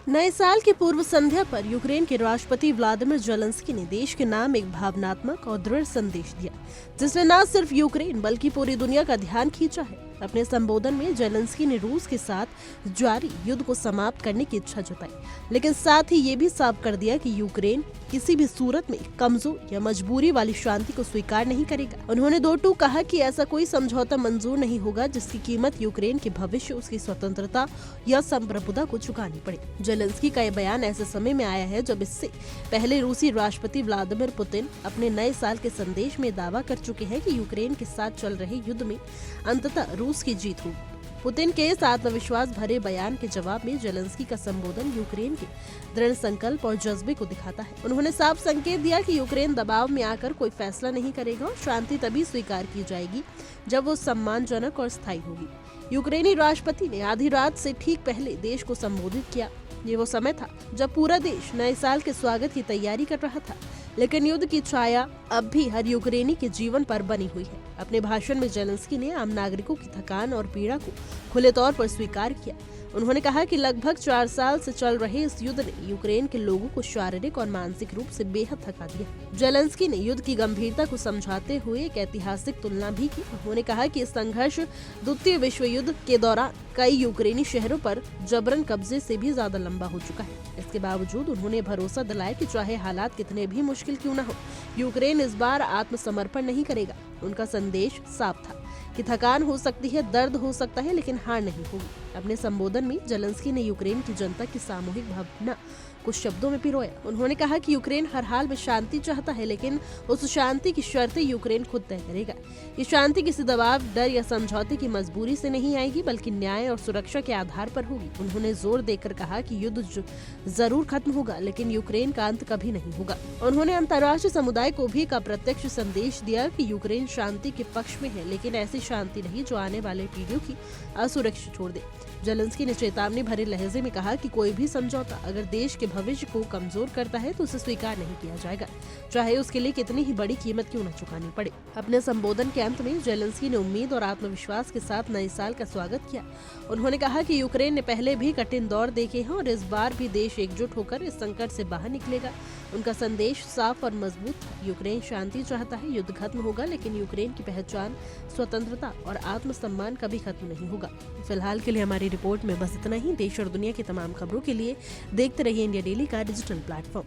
नए साल की पूर्व संध्या पर यूक्रेन के राष्ट्रपति व्लादिमीर जेलेंस्की ने देश के नाम एक भावनात्मक और दृढ़ संदेश दिया, जिसने न सिर्फ यूक्रेन बल्कि पूरी दुनिया का ध्यान खींचा है। अपने संबोधन में जेलेंस्की ने रूस के साथ जारी युद्ध को समाप्त करने की इच्छा जताई, लेकिन साथ ही ये भी साफ कर दिया कि यूक्रेन किसी भी सूरत में कमजोर या मजबूरी वाली शांति को स्वीकार नहीं करेगा। उन्होंने दो टूक कहा कि ऐसा कोई समझौता मंजूर नहीं होगा जिसकी कीमत यूक्रेन के भविष्य, उसकी स्वतंत्रता या संप्रभुता को चुकानी पड़े। जेलेंस्की का यह बयान ऐसे समय में आया है जब इससे पहले रूसी राष्ट्रपति व्लादिमीर पुतिन अपने नए साल के संदेश में दावा कर चुके हैं कि यूक्रेन के साथ चल रहे युद्ध में अंततः रूस की जीत होगी। पुतिन के इस आत्मविश्वास भरे बयान के जवाब में जेलेंस्की का संबोधन यूक्रेन के दृढ़ संकल्प और जज्बे को दिखाता है। उन्होंने साफ संकेत दिया कि यूक्रेन दबाव में आकर कोई फैसला नहीं करेगा और शांति तभी स्वीकार की जाएगी जब वो सम्मानजनक और स्थायी होगी। यूक्रेनी राष्ट्रपति ने आधी रात से ठीक पहले देश को संबोधित किया। ये वो समय था जब पूरा देश नए साल के स्वागत की तैयारी कर रहा था, लेकिन युद्ध की छाया अब भी हर यूक्रेनी के जीवन पर बनी हुई है। अपने भाषण में जेलेंस्की ने आम नागरिकों की थकान और पीड़ा को खुले तौर पर स्वीकार किया। उन्होंने कहा कि लगभग 4 साल से चल रहे इस युद्ध ने यूक्रेन के लोगों को शारीरिक और मानसिक रूप से बेहद थका दिया। जेलेंस्की ने युद्ध की गंभीरता को समझाते हुए एक ऐतिहासिक तुलना भी की। उन्होंने कहा कि इस संघर्ष द्वितीय विश्व युद्ध के दौरान कई यूक्रेनी शहरों पर जबरन कब्जे से भी ज्यादा लंबा हो चुका है। इसके बावजूद उन्होंने भरोसा दिलाया कि चाहे हालात कितने भी मुश्किल क्यों न हो, यूक्रेन इस बार आत्मसमर्पण नहीं करेगा। उनका संदेश साफ था कि थकान हो सकती है, दर्द हो सकता है, लेकिन हार नहीं होगी। अपने संबोधन में जेलेंस्की ने यूक्रेन की जनता की सामूहिक भावना कुछ शब्दों में पिरोया। उन्होंने कहा कि यूक्रेन हर हाल में शांति चाहता है, लेकिन उस शांति की शर्तें यूक्रेन खुद तय करेगा। ये शांति किसी दबाव, डर या समझौते की मजबूरी से नहीं आएगी, बल्कि न्याय और सुरक्षा के आधार पर होगी। उन्होंने जोर देकर कहा कि युद्ध जरूर खत्म होगा, लेकिन यूक्रेन का अंत कभी नहीं होगा। उन्होंने अंतर्राष्ट्रीय समुदाय को भी एक अप्रत्यक्ष संदेश दिया कि यूक्रेन शांति के पक्ष में है, लेकिन ऐसी शांति नहीं जो आने वाले पीढ़ियों की असुरक्षित छोड़ दे। जेलेंस्की ने चेतावनी भरे लहजे में कहा कि कोई भी समझौता अगर देश के भविष्य को कमजोर करता है तो उसे स्वीकार नहीं किया जाएगा, चाहे उसके लिए कितनी ही बड़ी कीमत क्यों न चुकानी पड़े। अपने संबोधन के अंत में जेलेंस्की ने उम्मीद और आत्मविश्वास के साथ नए साल का स्वागत किया। उन्होंने कहा कि यूक्रेन ने पहले भी कठिन दौर देखे हैं और इस बार भी देश एकजुट होकर इस संकट से बाहर निकलेगा। उनका संदेश साफ और मजबूत था। यूक्रेन शांति चाहता है, युद्ध खत्म होगा, लेकिन यूक्रेन की पहचान, स्वतंत्रता और आत्मसम्मान कभी खत्म नहीं होगा। फिलहाल के लिए हमारी रिपोर्ट में बस इतना ही। देश और दुनिया की तमाम खबरों के लिए देखते रहिए इंडिया डेली का डिजिटल प्लेटफॉर्म।